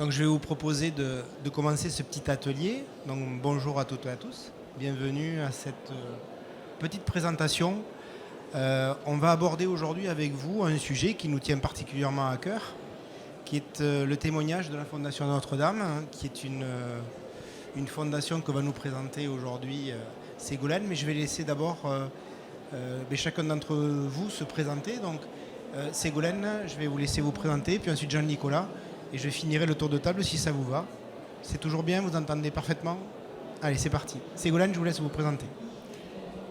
Donc je vais vous proposer de commencer ce petit atelier. Donc bonjour à toutes et à tous. Bienvenue à cette petite présentation. On va aborder aujourd'hui avec vous un sujet qui nous tient particulièrement à cœur, qui est le témoignage de la Fondation Notre-Dame, qui est une fondation que va nous présenter aujourd'hui Ségolène. Mais je vais laisser d'abord chacun d'entre vous se présenter. Donc Ségolène, je vais vous laisser vous présenter, puis ensuite Jean-Nicolas. Et je finirai le tour de table si ça vous va. C'est toujours bien, vous entendez parfaitement? Allez, c'est parti. Ségolène, je vous laisse vous présenter.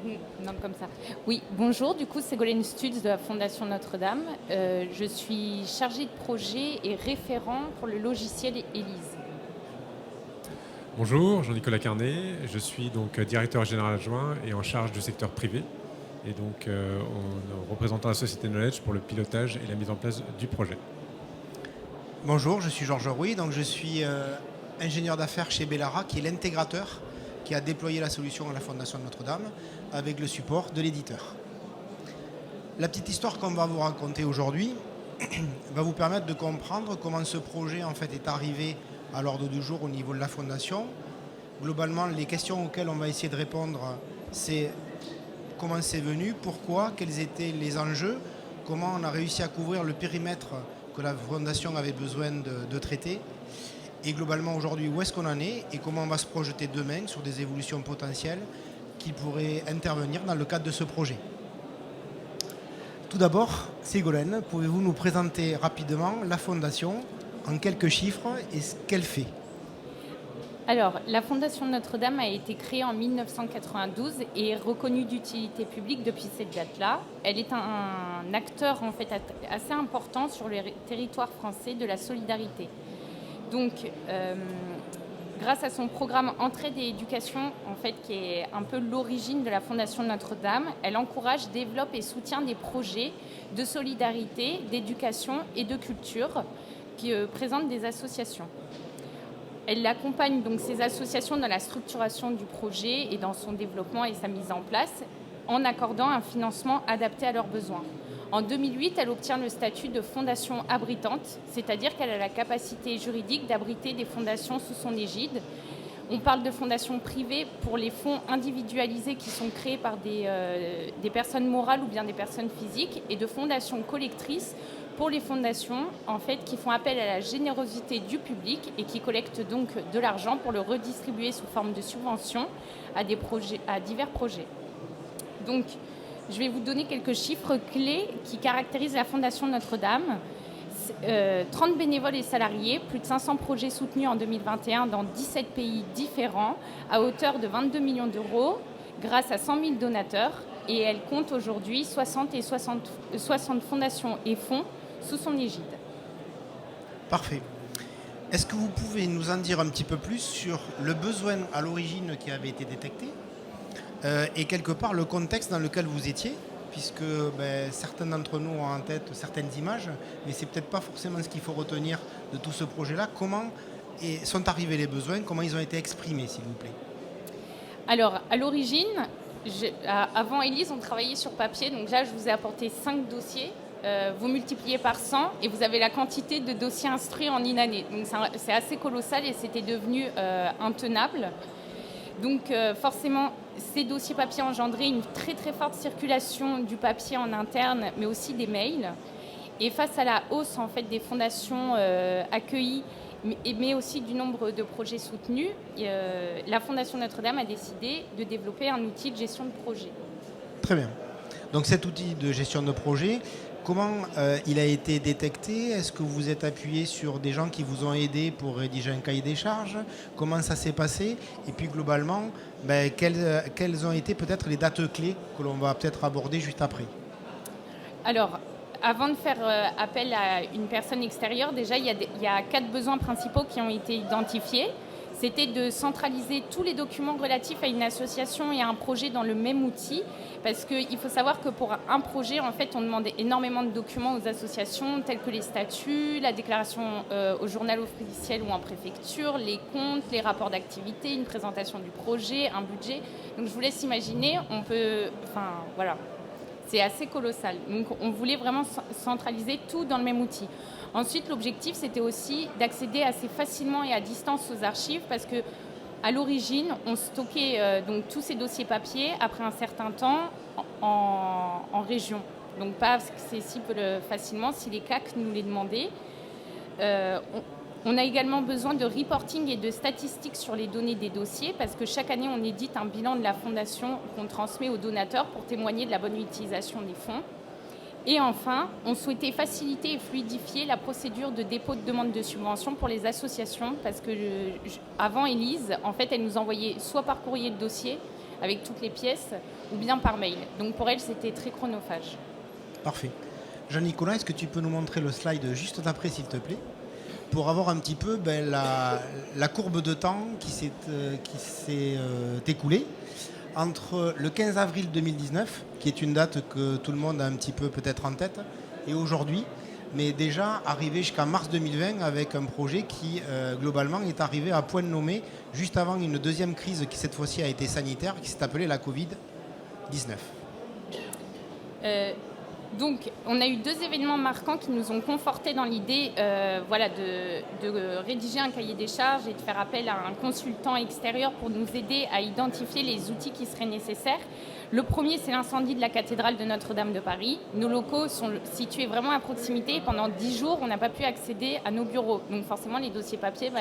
Non, comme ça. Oui, bonjour, du coup, Ségolène Stutz de la Fondation Notre-Dame. Je suis chargée de projet et référent pour le logiciel Élise. Bonjour, Jean-Nicolas Carnet. Je suis donc directeur général adjoint et en charge du secteur privé. Et donc, en représentant la société Knowledge pour le pilotage et la mise en place du projet. Bonjour, je suis Georges Rouy, donc je suis ingénieur d'affaires chez Bellara, qui est l'intégrateur qui a déployé la solution à la Fondation Notre-Dame avec le support de l'éditeur. La petite histoire qu'on va vous raconter aujourd'hui va vous permettre de comprendre comment ce projet en fait est arrivé à l'ordre du jour au niveau de la Fondation. Globalement, les questions auxquelles on va essayer de répondre, c'est comment c'est venu, pourquoi, quels étaient les enjeux, comment on a réussi à couvrir le périmètre que la Fondation avait besoin de traiter. Et globalement, aujourd'hui, où est-ce qu'on en est et comment on va se projeter demain sur des évolutions potentielles qui pourraient intervenir dans le cadre de ce projet. Tout d'abord, Ségolène, pouvez-vous nous présenter rapidement la Fondation en quelques chiffres et ce qu'elle fait? Alors, la Fondation Notre-Dame a été créée en 1992 et est reconnue d'utilité publique depuis cette date-là. Elle est un acteur en fait assez important sur le territoire français de la solidarité. Donc, grâce à son programme Entraide et Éducation, en fait, qui est un peu l'origine de la Fondation Notre-Dame, elle encourage, développe et soutient des projets de solidarité, d'éducation et de culture qui présentent des associations. Elle accompagne donc ces associations dans la structuration du projet et dans son développement et sa mise en place, en accordant un financement adapté à leurs besoins. En 2008, elle obtient le statut de fondation abritante, c'est-à-dire qu'elle a la capacité juridique d'abriter des fondations sous son égide. On parle de fondations privées pour les fonds individualisés qui sont créés par des personnes morales ou bien des personnes physiques, et de fondations collectrices pour les fondations en fait, qui font appel à la générosité du public et qui collectent donc de l'argent pour le redistribuer sous forme de subventions à divers projets. Donc, je vais vous donner quelques chiffres clés qui caractérisent la Fondation Notre-Dame. 30 bénévoles et salariés, plus de 500 projets soutenus en 2021 dans 17 pays différents, à hauteur de 22 millions d'euros, grâce à 100 000 donateurs. Et elle compte aujourd'hui 60 fondations et fonds sous son égide. Parfait. Est-ce que vous pouvez nous en dire un petit peu plus sur le besoin à l'origine qui avait été détecté et quelque part le contexte dans lequel vous étiez, puisque certains d'entre nous ont en tête certaines images, mais c'est peut-être pas forcément ce qu'il faut retenir de tout ce projet-là. Comment sont arrivés les besoins, comment ils ont été exprimés, s'il vous plaît? Alors, à l'origine, avant Élise, on travaillait sur papier, donc là, je vous ai apporté 5 dossiers. Vous multipliez par 100 et vous avez la quantité de dossiers instruits en une année. Donc, c'est assez colossal et c'était devenu intenable. Donc, forcément, ces dossiers papier engendraient une très très forte circulation du papier en interne, mais aussi des mails. Et face à la hausse en fait, des fondations accueillies, mais aussi du nombre de projets soutenus, la Fondation Notre-Dame a décidé de développer un outil de gestion de projet. Très bien. Donc cet outil de gestion de projet, comment il a été détecté? Est-ce que vous êtes appuyé sur des gens qui vous ont aidé pour rédiger un cahier des charges? Comment ça s'est passé? Et puis globalement, quelles ont été peut-être les dates clés que l'on va peut-être aborder juste après? Alors, avant de faire appel à une personne extérieure, déjà, il y a 4 besoins principaux qui ont été identifiés. C'était de centraliser tous les documents relatifs à une association et à un projet dans le même outil. Parce qu'il faut savoir que pour un projet, en fait, on demande énormément de documents aux associations, tels que les statuts, la déclaration au journal officiel ou en préfecture, les comptes, les rapports d'activité, une présentation du projet, un budget. Donc je vous laisse imaginer, voilà. C'est assez colossal. Donc on voulait vraiment centraliser tout dans le même outil. Ensuite, l'objectif, c'était aussi d'accéder assez facilement et à distance aux archives parce que à l'origine, on stockait donc tous ces dossiers papier après un certain temps en région. Donc pas accessible facilement si les CAC nous les demandaient. On a également besoin de reporting et de statistiques sur les données des dossiers parce que chaque année, on édite un bilan de la fondation qu'on transmet aux donateurs pour témoigner de la bonne utilisation des fonds. Et enfin, on souhaitait faciliter et fluidifier la procédure de dépôt de demande de subvention pour les associations parce que avant Élise, en fait, elle nous envoyait soit par courrier le dossier avec toutes les pièces ou bien par mail. Donc pour elle, c'était très chronophage. Parfait. Jean-Nicolas, est-ce que tu peux nous montrer le slide juste d'après, s'il te plaît, pour avoir un petit peu la courbe de temps qui s'est écoulée entre le 15 avril 2019, qui est une date que tout le monde a un petit peu peut-être en tête, et aujourd'hui, mais déjà arrivé jusqu'à mars 2020 avec un projet qui, globalement, est arrivé à point nommé juste avant une deuxième crise qui, cette fois-ci, a été sanitaire, qui s'est appelée la Covid-19. Donc, on a eu 2 événements marquants qui nous ont confortés dans l'idée de rédiger un cahier des charges et de faire appel à un consultant extérieur pour nous aider à identifier les outils qui seraient nécessaires. Le premier, c'est l'incendie de la cathédrale de Notre-Dame de Paris. Nos locaux sont situés vraiment à proximité. Pendant 10 jours, on n'a pas pu accéder à nos bureaux. Donc forcément, les dossiers papier,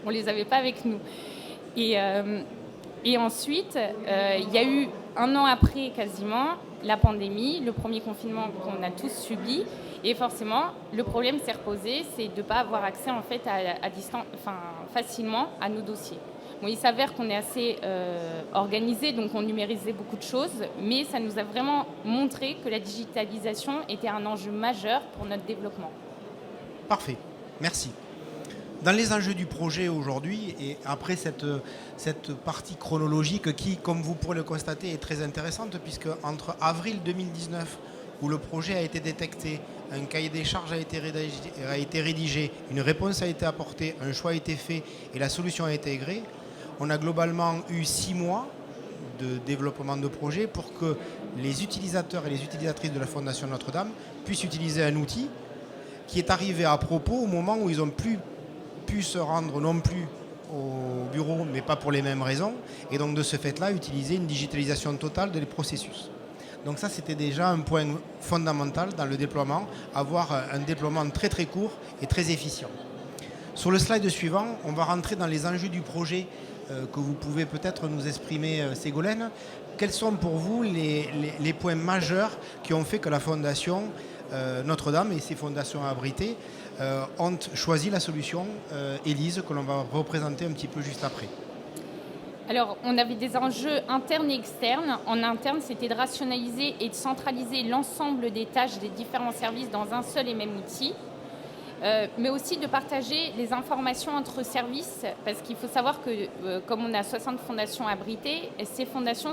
on ne les avait pas avec nous. Et ensuite, il y a eu 1 an après quasiment la pandémie, le premier confinement qu'on a tous subi. Et forcément, le problème s'est reposé, c'est de ne pas avoir accès en fait à distance, facilement à nos dossiers. Bon, il s'avère qu'on est assez organisé, donc on numérisait beaucoup de choses, mais ça nous a vraiment montré que la digitalisation était un enjeu majeur pour notre développement. Parfait, merci. Dans les enjeux du projet aujourd'hui, et après cette partie chronologique qui, comme vous pourrez le constater, est très intéressante, puisque entre avril 2019, où le projet a été détecté, un cahier des charges a été rédigé, une réponse a été apportée, un choix a été fait et la solution a été intégrée, on a globalement eu 6 mois de développement de projet pour que les utilisateurs et les utilisatrices de la Fondation Notre-Dame puissent utiliser un outil qui est arrivé à propos au moment où ils ont pu se rendre non plus au bureau, mais pas pour les mêmes raisons, et donc de ce fait-là, utiliser une digitalisation totale des processus. Donc ça, c'était déjà un point fondamental dans le déploiement, avoir un déploiement très très court et très efficient. Sur le slide suivant, on va rentrer dans les enjeux du projet que vous pouvez peut-être nous exprimer, Ségolène. Quels sont pour vous les points majeurs qui ont fait que la Fondation Notre-Dame et ses fondations abritées ont choisi la solution Élise, que l'on va représenter un petit peu juste après? Alors, on avait des enjeux internes et externes. En interne, c'était de rationaliser et de centraliser l'ensemble des tâches des différents services dans un seul et même outil. Mais aussi de partager les informations entre services, parce qu'il faut savoir que comme on a 60 fondations abritées, ces fondations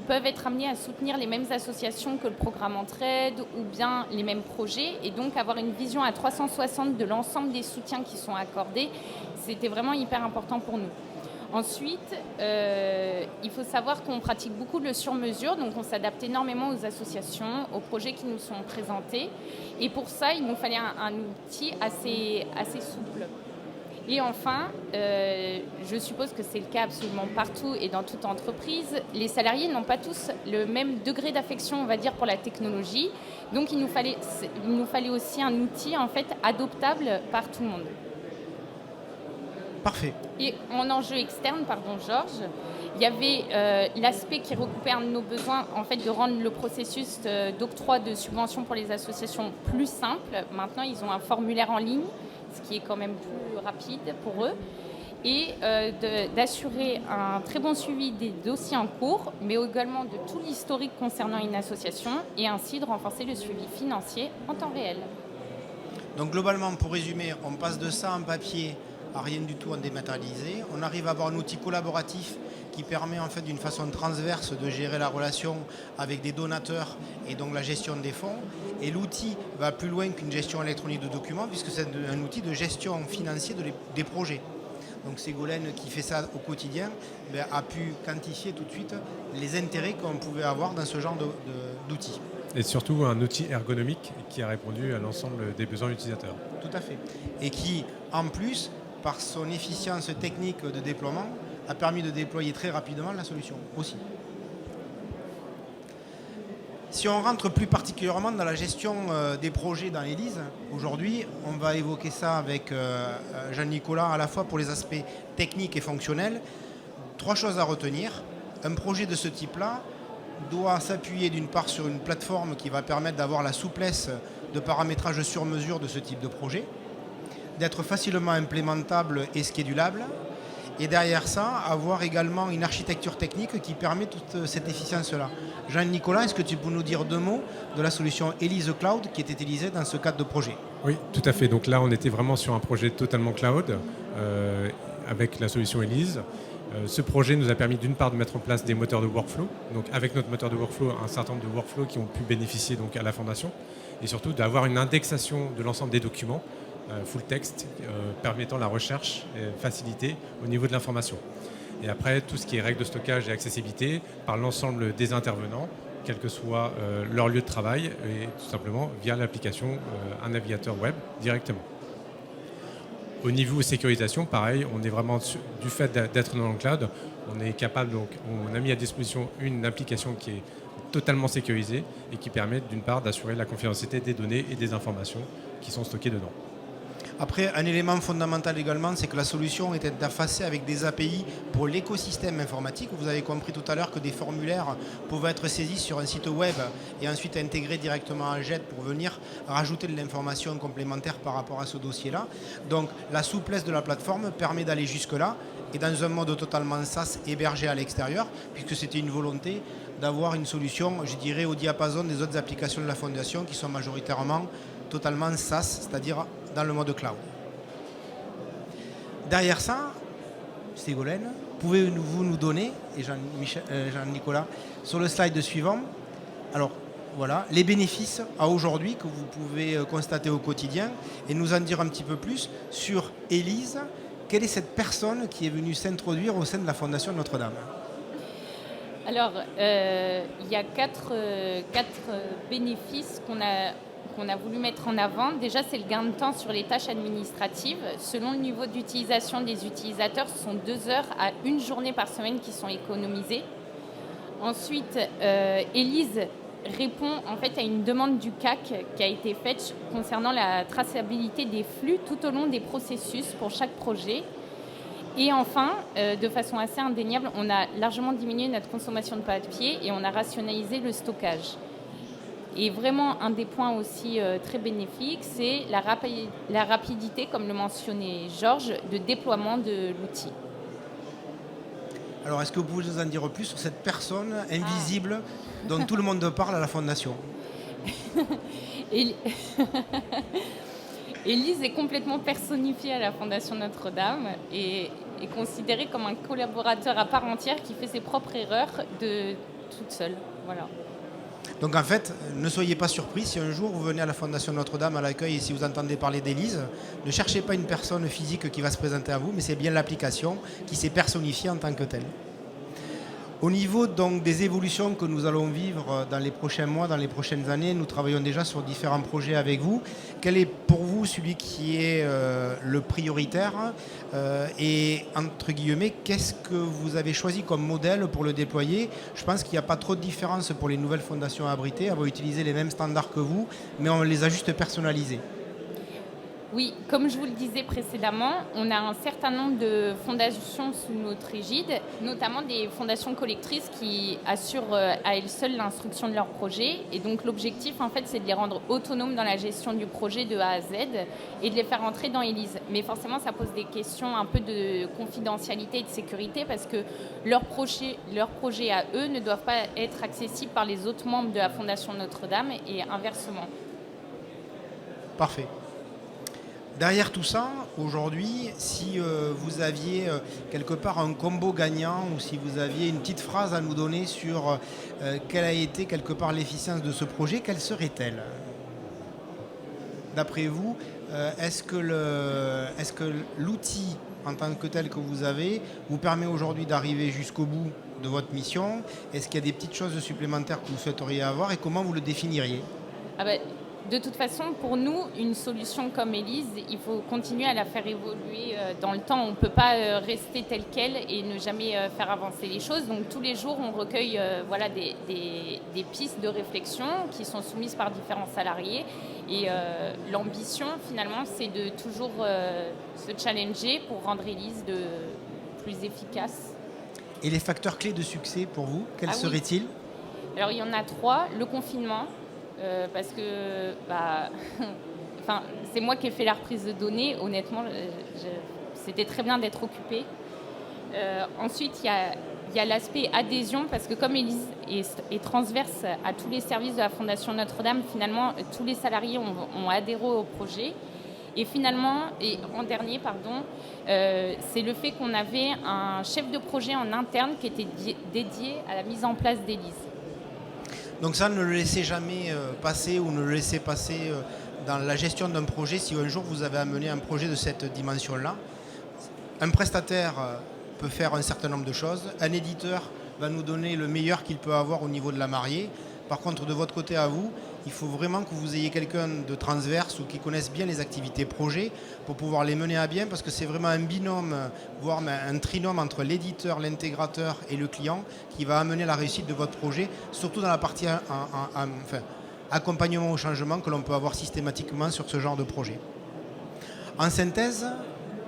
peuvent être amenées à soutenir les mêmes associations que le programme Entraide ou bien les mêmes projets, et donc avoir une vision à 360 de l'ensemble des soutiens qui sont accordés, c'était vraiment hyper important pour nous. Ensuite, il faut savoir qu'on pratique beaucoup le sur-mesure, donc on s'adapte énormément aux associations, aux projets qui nous sont présentés. Et pour ça, il nous fallait un outil assez souple. Et enfin, je suppose que c'est le cas absolument partout et dans toute entreprise, les salariés n'ont pas tous le même degré d'affection, on va dire, pour la technologie. Donc il nous fallait aussi un outil en fait adoptable par tout le monde. Parfait. Et en enjeu externe, pardon Georges, il y avait l'aspect qui recoupait un de nos besoins, en fait, de rendre le processus d'octroi de subventions pour les associations plus simple. Maintenant, ils ont un formulaire en ligne, ce qui est quand même plus rapide pour eux, et d'assurer un très bon suivi des dossiers en cours, mais également de tout l'historique concernant une association, et ainsi de renforcer le suivi financier en temps réel. Donc globalement, pour résumer, on passe de ça en papier à rien du tout en dématérialisé. On arrive à avoir un outil collaboratif qui permet en fait d'une façon transverse de gérer la relation avec des donateurs et donc la gestion des fonds. Et l'outil va plus loin qu'une gestion électronique de documents puisque c'est un outil de gestion financière des projets. Donc Ségolène, qui fait ça au quotidien, a pu quantifier tout de suite les intérêts qu'on pouvait avoir dans ce genre d'outils. Et surtout un outil ergonomique qui a répondu à l'ensemble des besoins utilisateurs. Tout à fait. Et qui, en plus, par son efficience technique de déploiement, a permis de déployer très rapidement la solution aussi. Si on rentre plus particulièrement dans la gestion des projets dans Élise, aujourd'hui, on va évoquer ça avec Jean-Nicolas à la fois pour les aspects techniques et fonctionnels. 3 choses à retenir. Un projet de ce type-là doit s'appuyer d'une part sur une plateforme qui va permettre d'avoir la souplesse de paramétrage sur mesure de ce type de projet, d'être facilement implémentable et schedulable, et derrière ça, avoir également une architecture technique qui permet toute cette efficience-là. Jean-Nicolas, est-ce que tu peux nous dire 2 mots de la solution Élise Cloud qui est utilisée dans ce cadre de projet? Oui, tout à fait. Donc là, on était vraiment sur un projet totalement cloud avec la solution Élise. Ce projet nous a permis d'une part de mettre en place des moteurs de workflow, donc avec notre moteur de workflow, un certain nombre de workflows qui ont pu bénéficier donc à la fondation, et surtout d'avoir une indexation de l'ensemble des documents, full text, permettant la recherche facilitée au niveau de l'information. Et après, tout ce qui est règles de stockage et accessibilité par l'ensemble des intervenants, quel que soit leur lieu de travail, et tout simplement via l'application, un navigateur web directement. Au niveau sécurisation, pareil, on est vraiment du fait d'être dans le cloud, on est capable, donc on a mis à disposition une application qui est totalement sécurisée et qui permet d'une part d'assurer la confidentialité des données et des informations qui sont stockées dedans. Après, un élément fondamental également, c'est que la solution est interfacée avec des API pour l'écosystème informatique. Vous avez compris tout à l'heure que des formulaires pouvaient être saisis sur un site web et ensuite intégrés directement à JET pour venir rajouter de l'information complémentaire par rapport à ce dossier-là. Donc la souplesse de la plateforme permet d'aller jusque-là et dans un mode totalement SaaS hébergé à l'extérieur, puisque c'était une volonté d'avoir une solution, je dirais, au diapason des autres applications de la Fondation qui sont majoritairement totalement SaaS, c'est-à-dire dans le mode cloud. Derrière ça, Ségolène, pouvez-vous nous donner, et Jean-Nicolas, sur le slide suivant, alors voilà, les bénéfices à aujourd'hui que vous pouvez constater au quotidien et nous en dire un petit peu plus sur Élise. Quelle est cette personne qui est venue s'introduire au sein de la Fondation Notre-Dame? Alors, il y a quatre bénéfices qu'on a voulu mettre en avant. Déjà, c'est le gain de temps sur les tâches administratives. Selon le niveau d'utilisation des utilisateurs, ce sont 2 heures à 1 journée par semaine qui sont économisées. Ensuite, Élise répond en fait à une demande du CAC qui a été faite concernant la traçabilité des flux tout au long des processus pour chaque projet. Et enfin, de façon assez indéniable, on a largement diminué notre consommation de papier et on a rationalisé le stockage. Et vraiment, un des points aussi très bénéfiques, c'est la rapidité, comme le mentionnait Georges, de déploiement de l'outil. Alors, est-ce que vous pouvez nous en dire plus sur cette personne invisible dont tout le monde parle à la Fondation? Élise est complètement personnifiée à la Fondation Notre-Dame et est considérée comme un collaborateur à part entière qui fait ses propres erreurs toute seule. Voilà. Donc en fait, ne soyez pas surpris si un jour vous venez à la Fondation Notre-Dame à l'accueil et si vous entendez parler d'Élise, ne cherchez pas une personne physique qui va se présenter à vous, mais c'est bien l'application qui s'est personnifiée en tant que telle. Au niveau donc des évolutions que nous allons vivre dans les prochains mois, dans les prochaines années, nous travaillons déjà sur différents projets avec vous. Quel est pour vous celui qui est le prioritaire et entre guillemets, qu'est-ce que vous avez choisi comme modèle pour le déployer? Je pense qu'il n'y a pas trop de différence pour les nouvelles fondations abritées. Elles vont utiliser les mêmes standards que vous, mais on les a juste personnalisés. Oui, comme je vous le disais précédemment, on a un certain nombre de fondations sous notre égide, notamment des fondations collectrices qui assurent à elles seules l'instruction de leur projet. Et donc l'objectif, en fait, c'est de les rendre autonomes dans la gestion du projet de A à Z et de les faire entrer dans Élise. Mais forcément, ça pose des questions un peu de confidentialité et de sécurité parce que leurs projets à eux ne doivent pas être accessibles par les autres membres de la Fondation Notre-Dame et inversement. Parfait. Derrière tout ça, aujourd'hui, si vous aviez quelque part un combo gagnant ou si vous aviez une petite phrase à nous donner sur quelle a été quelque part l'efficience de ce projet, quelle serait-elle? d'après vous, est-ce que l'outil en tant que tel que vous avez vous permet aujourd'hui d'arriver jusqu'au bout de votre mission? Est-ce qu'il y a des petites choses supplémentaires que vous souhaiteriez avoir et comment vous le définiriez? De toute façon, pour nous, une solution comme Elise, il faut continuer à la faire évoluer dans le temps. On ne peut pas rester telle qu'elle et ne jamais faire avancer les choses. Donc tous les jours, on recueille des pistes de réflexion qui sont soumises par différents salariés. Et l'ambition, finalement, c'est de toujours se challenger pour rendre Elise plus efficace. Et les facteurs clés de succès pour vous, quels seraient-ils? Alors il y en a 3. Le confinement. Parce que c'est moi qui ai fait la reprise de données. Honnêtement, c'était très bien d'être occupée. Ensuite, il y a l'aspect adhésion, parce que comme Elise est transverse à tous les services de la Fondation Notre-Dame, finalement, tous les salariés ont adhéré au projet. Et finalement, en dernier, c'est le fait qu'on avait un chef de projet en interne qui était dédié à la mise en place d'Elise. Donc ça, ne le laissez jamais passer ou ne le laissez passer dans la gestion d'un projet si un jour vous avez amené un projet de cette dimension-là. Un prestataire peut faire un certain nombre de choses. Un éditeur va nous donner le meilleur qu'il peut avoir au niveau de la mariée. Par contre, de votre côté à vous, il faut vraiment que vous ayez quelqu'un de transverse ou qui connaisse bien les activités projets pour pouvoir les mener à bien, parce que c'est vraiment un binôme, voire un trinôme entre l'éditeur, l'intégrateur et le client qui va amener la réussite de votre projet, surtout dans la partie accompagnement au changement que l'on peut avoir systématiquement sur ce genre de projet. En synthèse,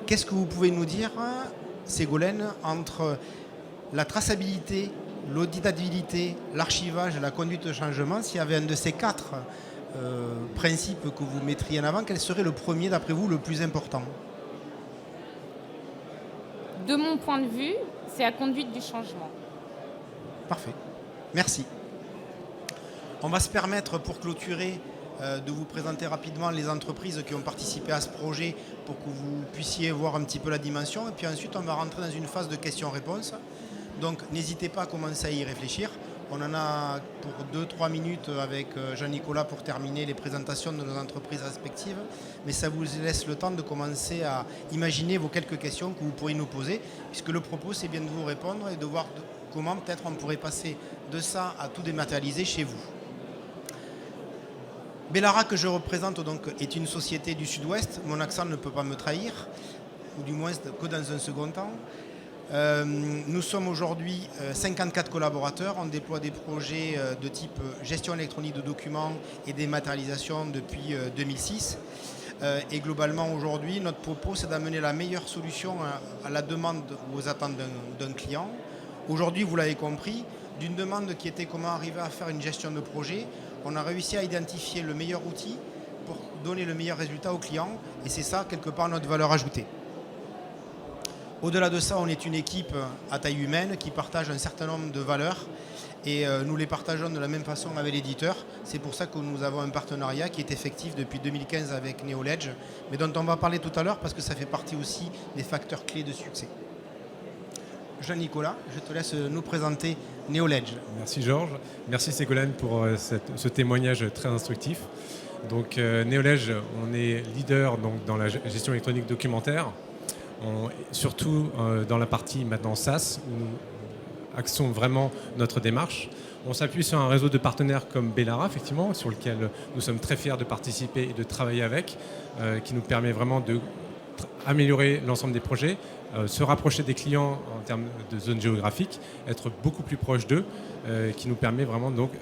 qu'est-ce que vous pouvez nous dire, Ségolène, entre la traçabilité, l'auditabilité, l'archivage et la conduite de changement? S'il y avait un de ces 4 principes que vous mettriez en avant, quel serait le premier, d'après vous, le plus important? De mon point de vue, c'est la conduite du changement. Parfait. Merci. On va se permettre, pour clôturer, de vous présenter rapidement les entreprises qui ont participé à ce projet pour que vous puissiez voir un petit peu la dimension. Et puis ensuite, on va rentrer dans une phase de questions-réponses. Donc n'hésitez pas à commencer à y réfléchir. On en a pour 2-3 minutes avec Jean-Nicolas pour terminer les présentations de nos entreprises respectives. Mais ça vous laisse le temps de commencer à imaginer vos quelques questions que vous pourriez nous poser, puisque le propos, c'est bien de vous répondre et de voir comment peut-être on pourrait passer de ça à tout dématérialiser chez vous. Bellara, que je représente, donc, est une société du Sud-Ouest. Mon accent ne peut pas me trahir, ou du moins que dans un second temps. Nous sommes aujourd'hui 54 collaborateurs. On déploie des projets de type gestion électronique de documents et dématérialisation depuis 2006. Et globalement, aujourd'hui, notre propos, c'est d'amener la meilleure solution à la demande ou aux attentes d'un client. Aujourd'hui, vous l'avez compris, d'une demande qui était comment arriver à faire une gestion de projet, on a réussi à identifier le meilleur outil pour donner le meilleur résultat au client. Et c'est ça, quelque part, notre valeur ajoutée. Au-delà de ça, on est une équipe à taille humaine qui partage un certain nombre de valeurs et nous les partageons de la même façon avec l'éditeur. C'est pour ça que nous avons un partenariat qui est effectif depuis 2015 avec Neoledge, mais dont on va parler tout à l'heure parce que ça fait partie aussi des facteurs clés de succès. Jean-Nicolas, je te laisse nous présenter Neoledge. Merci Georges, merci Ségolène pour ce témoignage très instructif. Donc Neoledge, on est leader donc, dans la gestion électronique documentaire. Surtout dans la partie maintenant SaaS, où nous axons vraiment notre démarche. On s'appuie sur un réseau de partenaires comme Bellara, effectivement, sur lequel nous sommes très fiers de participer et de travailler avec, qui nous permet vraiment d'améliorer l'ensemble des projets, se rapprocher des clients en termes de zone géographique, être beaucoup plus proche d'eux, qui nous permet vraiment, donc,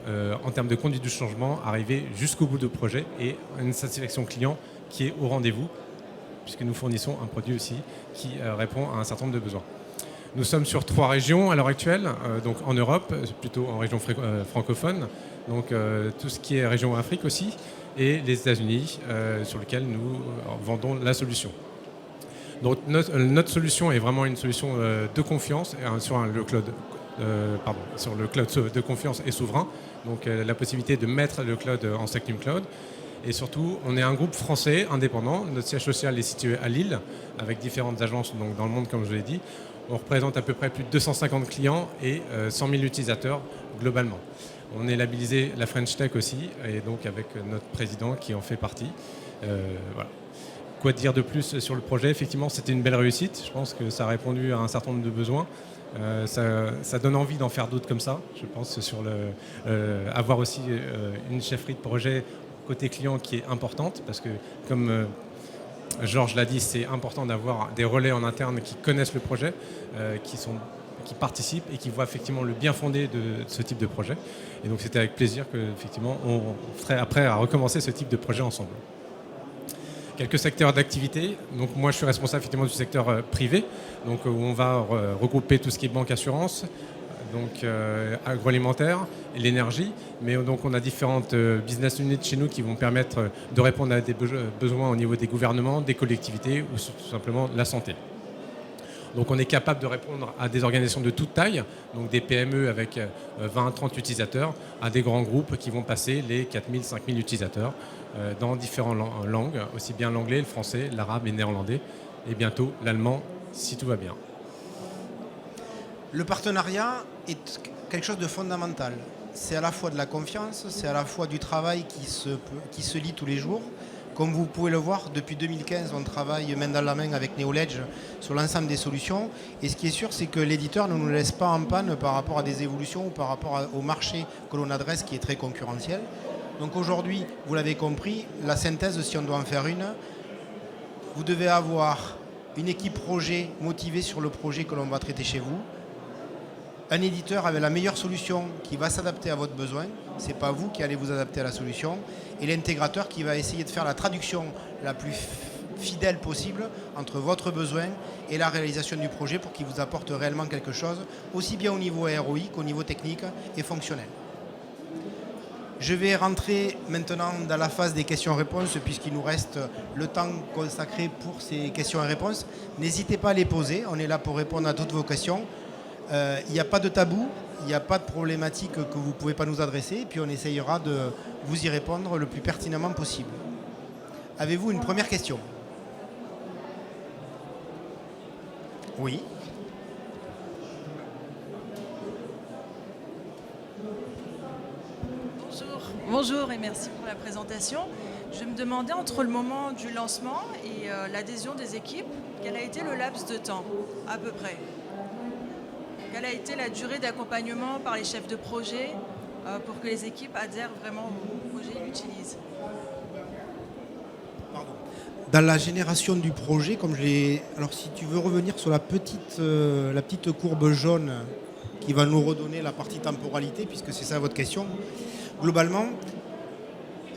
en termes de conduite du changement, arriver jusqu'au bout du projet et une satisfaction client qui est au rendez-vous, puisque nous fournissons un produit aussi qui répond à un certain nombre de besoins. Nous sommes sur 3 régions à l'heure actuelle, donc en Europe, plutôt en région francophone, donc tout ce qui est région Afrique aussi, et les États-Unis, sur lesquels nous vendons la solution. Donc notre solution est vraiment une solution de confiance sur le cloud de confiance et souverain, donc la possibilité de mettre le cloud en Secnum Cloud. Et surtout, on est un groupe français indépendant. Notre siège social est situé à Lille, avec différentes agences donc, dans le monde, comme je vous l'ai dit. On représente à peu près plus de 250 clients et 100 000 utilisateurs globalement. On est labellisé la French Tech aussi, et donc avec notre président qui en fait partie. Voilà. Quoi dire de plus sur le projet? Effectivement, c'était une belle réussite. Je pense que ça a répondu à un certain nombre de besoins. Ça donne envie d'en faire d'autres comme ça. Je pense sur avoir aussi une chefferie de projet côté client qui est importante parce que comme Georges l'a dit, c'est important d'avoir des relais en interne qui connaissent le projet, qui participent et qui voient effectivement le bien fondé de ce type de projet. Et donc c'était avec plaisir que effectivement on serait prêt à recommencer ce type de projet ensemble. Quelques secteurs d'activité. Donc moi, je suis responsable effectivement du secteur privé, donc où on va regrouper tout ce qui est banque, assurance, donc agroalimentaire, et l'énergie. Mais donc on a différentes business units chez nous qui vont permettre de répondre à des besoins au niveau des gouvernements, des collectivités ou tout simplement la santé. Donc on est capable de répondre à des organisations de toute taille, donc des PME avec 20-30 utilisateurs, à des grands groupes qui vont passer les 4000-5000 utilisateurs dans différentes langues, aussi bien l'anglais, le français, l'arabe et le néerlandais, et bientôt l'allemand, si tout va bien. Le partenariat est quelque chose de fondamental. C'est à la fois de la confiance, c'est à la fois du travail qui se lie tous les jours. Comme vous pouvez le voir, depuis 2015, on travaille main dans la main avec Neoledge sur l'ensemble des solutions. Et ce qui est sûr, c'est que l'éditeur ne nous laisse pas en panne par rapport à des évolutions ou par rapport au marché que l'on adresse qui est très concurrentiel. Donc aujourd'hui, vous l'avez compris, la synthèse, si on doit en faire une, vous devez avoir une équipe projet motivée sur le projet que l'on va traiter chez vous, un éditeur avec la meilleure solution qui va s'adapter à votre besoin, ce n'est pas vous qui allez vous adapter à la solution, et l'intégrateur qui va essayer de faire la traduction la plus fidèle possible entre votre besoin et la réalisation du projet pour qu'il vous apporte réellement quelque chose, aussi bien au niveau ROI qu'au niveau technique et fonctionnel. Je vais rentrer maintenant dans la phase des questions-réponses puisqu'il nous reste le temps consacré pour ces questions et réponses. N'hésitez pas à les poser, on est là pour répondre à toutes vos questions. Il n'y a pas de tabou, il n'y a pas de problématique que vous ne pouvez pas nous adresser, et puis on essayera de vous y répondre le plus pertinemment possible. Avez-vous une première question? Oui. Bonjour et merci pour la présentation. Je me demandais entre le moment du lancement et l'adhésion des équipes, quel a été le laps de temps, à peu près? Quelle a été la durée d'accompagnement par les chefs de projet pour que les équipes adhèrent vraiment au projet et l'utilisent? Dans la génération du projet, comme je l'ai... Alors si tu veux revenir sur la petite courbe jaune qui va nous redonner la partie temporalité, puisque c'est ça votre question, globalement,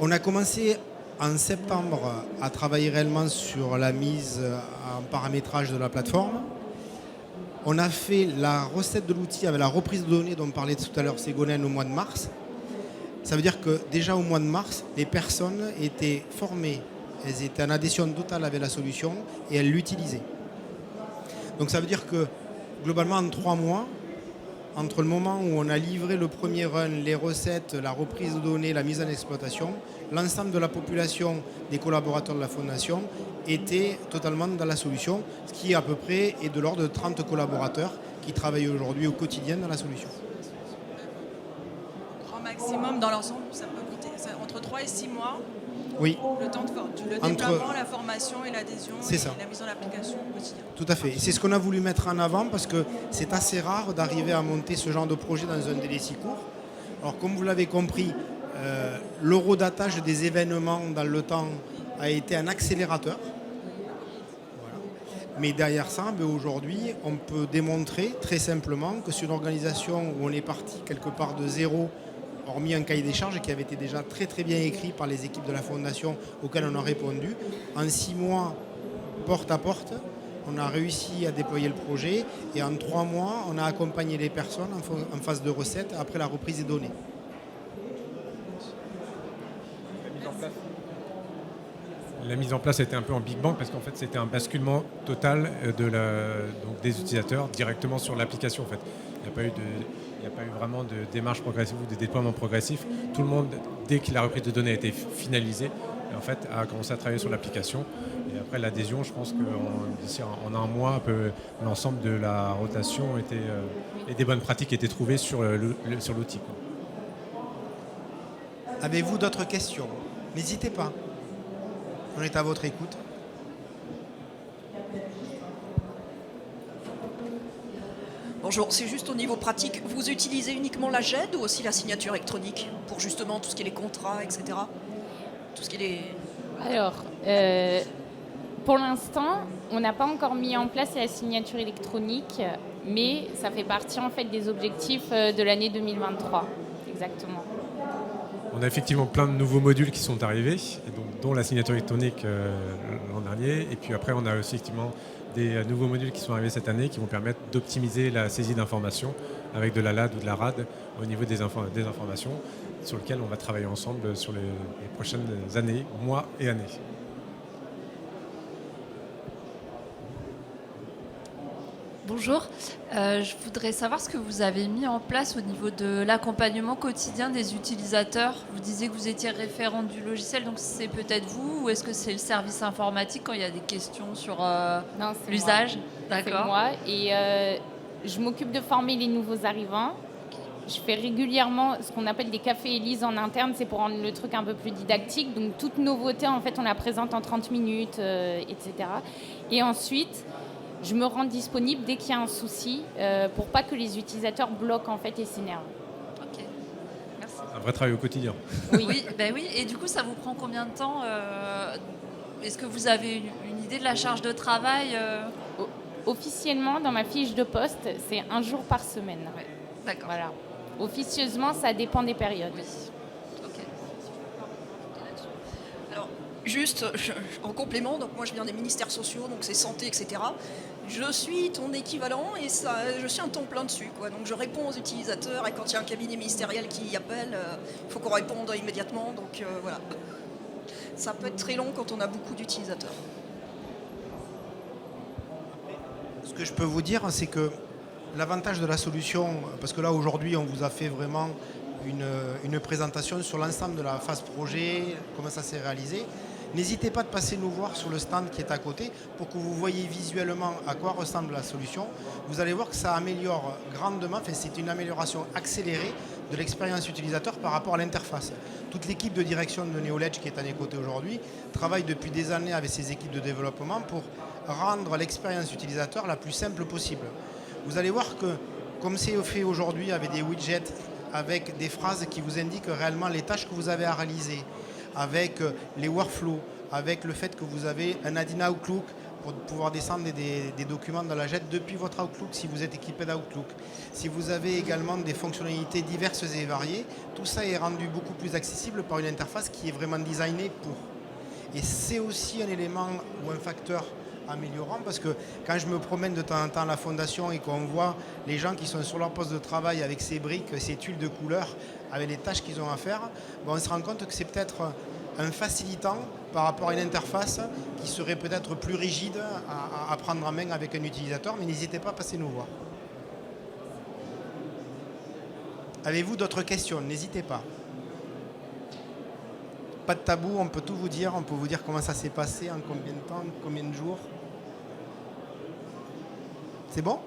on a commencé en septembre à travailler réellement sur la mise en paramétrage de la plateforme. On a fait la recette de l'outil avec la reprise de données dont parlait tout à l'heure Ségolène au mois de mars. Ça veut dire que déjà au mois de mars, les personnes étaient formées, elles étaient en adhésion totale avec la solution et elles l'utilisaient. Donc ça veut dire que globalement en 3 mois, entre le moment où on a livré le premier run, les recettes, la reprise de données, la mise en exploitation, l'ensemble de la population des collaborateurs de la Fondation était totalement dans la solution, ce qui à peu près est de l'ordre de 30 collaborateurs qui travaillent aujourd'hui au quotidien dans la solution. Grand maximum dans l'ensemble, ça peut coûter entre 3 et 6 mois. Oui. Le temps de déploiement, la formation et l'adhésion et la mise en application au quotidien. Tout à fait. C'est ce qu'on a voulu mettre en avant parce que c'est assez rare d'arriver à monter ce genre de projet dans un délai si court. Alors comme vous l'avez compris, l'eurodatage des événements dans le temps a été un accélérateur. Voilà. Mais derrière ça, aujourd'hui, on peut démontrer très simplement que c'est une organisation où on est parti quelque part de zéro, hormis un cahier des charges qui avait été déjà très très bien écrit par les équipes de la Fondation auxquelles on a répondu. En 6 mois, porte à porte, on a réussi à déployer le projet et en 3 mois, on a accompagné les personnes en phase de recette après la reprise des données. La mise en place était un peu en Big Bang parce qu'en fait c'était un basculement total donc des utilisateurs directement sur l'application. En fait. Il n'y a pas eu vraiment de démarche progressive ou de déploiement progressif. Tout le monde, dès que la reprise de données a été finalisée, en fait, a commencé à travailler sur l'application. Et après l'adhésion, je pense qu'en un mois, l'ensemble de la rotation et des bonnes pratiques étaient trouvées sur l'outil. Avez-vous d'autres questions? N'hésitez pas. On est à votre écoute. Bonjour, c'est juste au niveau pratique. Vous utilisez uniquement la GED ou aussi la signature électronique pour justement tout ce qui est les contrats, etc. Tout ce qui est les... Alors, pour l'instant, on n'a pas encore mis en place la signature électronique, mais ça fait partie en fait des objectifs de l'année 2023. Exactement. On a effectivement plein de nouveaux modules qui sont arrivés, et donc, dont la signature électronique l'an dernier. Et puis après, on a aussi effectivement des nouveaux modules qui sont arrivés cette année qui vont permettre d'optimiser la saisie d'informations avec de la LAD ou de la RAD au niveau des informations sur lesquelles on va travailler ensemble sur les prochaines années, mois et années. Bonjour, je voudrais savoir ce que vous avez mis en place au niveau de l'accompagnement quotidien des utilisateurs. Vous disiez que vous étiez référente du logiciel, donc c'est peut-être vous ou est-ce que c'est le service informatique quand il y a des questions sur l'usage? C'est moi et je m'occupe de former les nouveaux arrivants. Je fais régulièrement ce qu'on appelle des cafés Élise en interne, c'est pour rendre le truc un peu plus didactique. Donc toute nouveauté, en fait, on la présente en 30 minutes, etc. Et ensuite, je me rends disponible dès qu'il y a un souci pour pas que les utilisateurs bloquent en fait et s'énervent. Ok, merci. Un vrai travail au quotidien. Oui, ben oui. Et du coup, ça vous prend combien de temps Est-ce que vous avez une idée de la charge de travail Officiellement, dans ma fiche de poste, c'est 1 jour par semaine. Ouais, d'accord. Voilà. Officieusement, ça dépend des périodes. Oui. Ok. Alors, juste en complément, donc moi je viens des ministères sociaux, donc c'est santé, etc. Je suis ton équivalent et ça, je suis un temps plein dessus, quoi. Donc je réponds aux utilisateurs et quand il y a un cabinet ministériel qui appelle, il faut qu'on réponde immédiatement. Donc voilà. Ça peut être très long quand on a beaucoup d'utilisateurs. Ce que je peux vous dire, c'est que l'avantage de la solution, parce que là aujourd'hui on vous a fait vraiment une présentation sur l'ensemble de la phase projet, comment ça s'est réalisé. N'hésitez pas de passer nous voir sur le stand qui est à côté pour que vous voyez visuellement à quoi ressemble la solution. Vous allez voir que ça améliore grandement, enfin, c'est une amélioration accélérée de l'expérience utilisateur par rapport à l'interface. Toute l'équipe de direction de Neoledge qui est à mes côtés aujourd'hui travaille depuis des années avec ses équipes de développement pour rendre l'expérience utilisateur la plus simple possible. Vous allez voir que, comme c'est fait aujourd'hui avec des widgets, avec des phrases qui vous indiquent réellement les tâches que vous avez à réaliser, avec les workflows, avec le fait que vous avez un add-in Outlook pour pouvoir descendre des documents dans la JET depuis votre Outlook si vous êtes équipé d'Outlook. Si vous avez également des fonctionnalités diverses et variées, tout ça est rendu beaucoup plus accessible par une interface qui est vraiment designée pour. Et c'est aussi un élément ou un facteur améliorant parce que quand je me promène de temps en temps à la fondation et qu'on voit les gens qui sont sur leur poste de travail avec ces briques, ces tuiles de couleur, avec les tâches qu'ils ont à faire, on se rend compte que c'est peut-être un facilitant par rapport à une interface qui serait peut-être plus rigide à prendre en main avec un utilisateur, mais n'hésitez pas à passer nous voir. Avez-vous d'autres questions? N'hésitez pas. Pas de tabou, on peut tout vous dire, on peut vous dire comment ça s'est passé, en combien de temps, en combien de jours. C'est bon?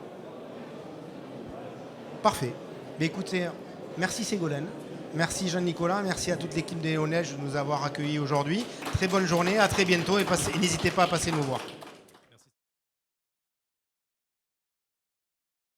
Parfait. Mais écoutez, merci Ségolène, merci Jean-Nicolas, merci à toute l'équipe de Neoledge de nous avoir accueillis aujourd'hui. Très bonne journée, à très bientôt et n'hésitez pas à passer nous voir.